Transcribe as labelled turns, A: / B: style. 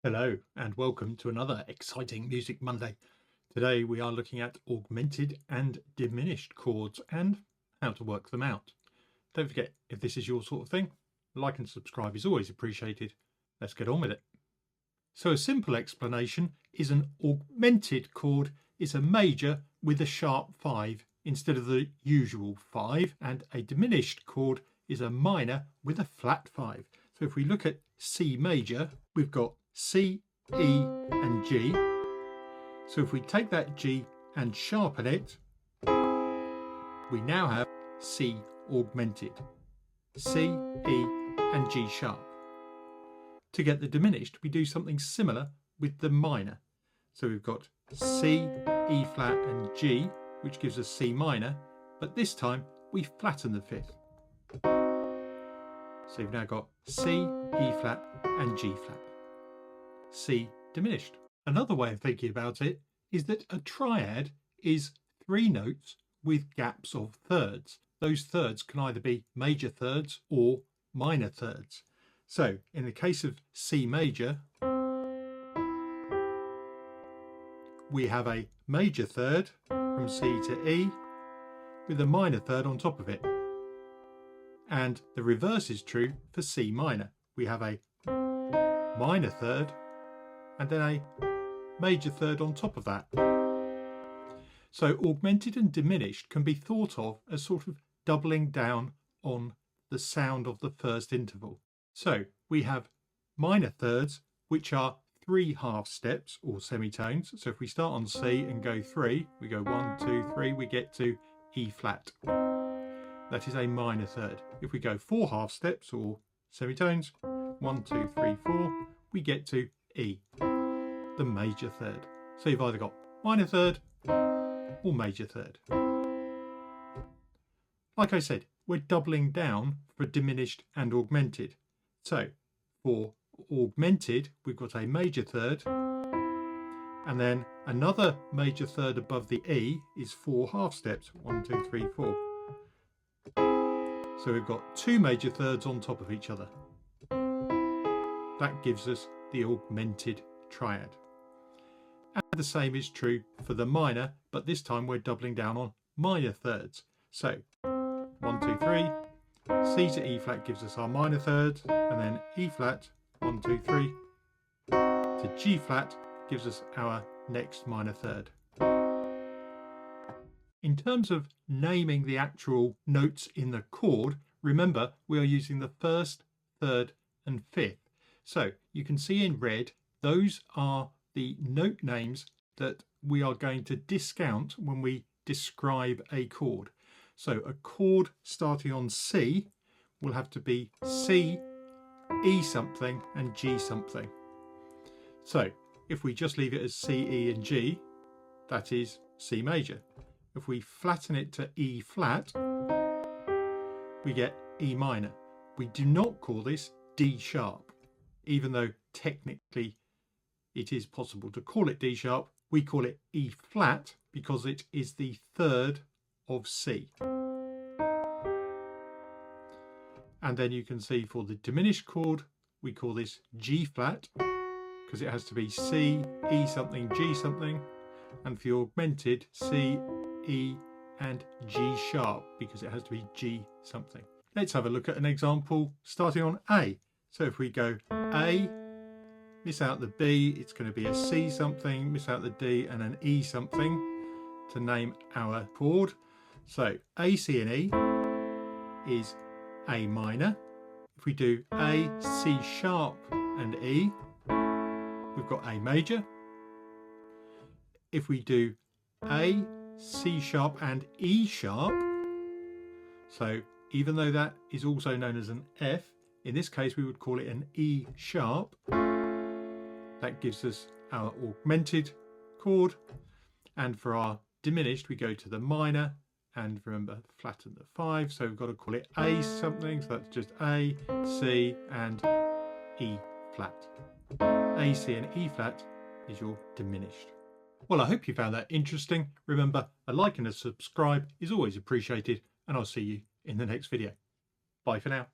A: Hello and welcome to another exciting Music Monday. Today we are looking at augmented and diminished chords and how to work them out. Don't forget, if this is your sort of thing, like and subscribe is always appreciated. Let's get on with it. So a simple explanation is an augmented chord is a major with a sharp 5 instead of the usual 5, and a diminished chord is a minor with a flat 5. So if we look at C major, we've got C, E and G. So if we take that G and sharpen it, we now have C augmented. C, E and G sharp. To get the diminished, we do something similar with the minor. So we've got C, E flat and G, which gives us C minor, but this time we flatten the fifth. So you've now got C, E flat and G flat. C diminished. Another way of thinking about it is that a triad is 3 notes with gaps of thirds. Those thirds can either be major thirds or minor thirds. So in the case of C major, we have a major third from C to E with a minor third on top of it. And the reverse is true for C minor. We have a minor third and then a major third on top of that. So augmented and diminished can be thought of as sort of doubling down on the sound of the first interval. So we have minor thirds, which are 3 half steps or semitones. So if we start on C and go 3, we go 1, 2, 3, we get to E flat. That is a minor third. If we go 4 half steps or semitones, 1, 2, 3, 4, we get to E, the major third. So you've either got minor third or major third. Like I said, we're doubling down for diminished and augmented. So for augmented, we've got a major third, and then another major third above the E is 4 half steps, 1, 2, 3, 4. So we've got 2 major thirds on top of each other. That gives us the augmented triad. And the same is true for the minor, but this time we're doubling down on minor thirds. So 1, 2, 3, C to E flat gives us our minor third, and then E flat, 1, 2, 3, to G flat gives us our next minor third. In terms of naming the actual notes in the chord, remember we are using the first, third and fifth. So you can see in red, those are the note names that we are going to discount when we describe a chord. So a chord starting on C will have to be C, E something and G something. So if we just leave it as C, E and G, that is C major. If we flatten it to E flat, we get E minor. We do not call this D sharp, even though technically it is possible to call it D sharp. We call it E flat because it is the third of C. And then you can see for the diminished chord, we call this G flat because it has to be C, E something, G something. And for the augmented, C, E and G sharp because it has to be G something. Let's have a look at an example starting on A. So if we go A, miss out the B, it's going to be a C something, miss out the D and an E something to name our chord. So A, C and E is A minor. If we do A, C sharp and E, we've got A major. If we do A, C sharp and E sharp, so even though that is also known as an F, in this case we would call it an E sharp. That gives us our augmented chord, and for our diminished we go to the minor, and remember flatten the 5, so we've got to call it A something, so that's just A, C and E flat. A, C and E flat is your diminished. Well, I hope you found that interesting. Remember, a like and a subscribe is always appreciated, and I'll see you in the next video. Bye for now.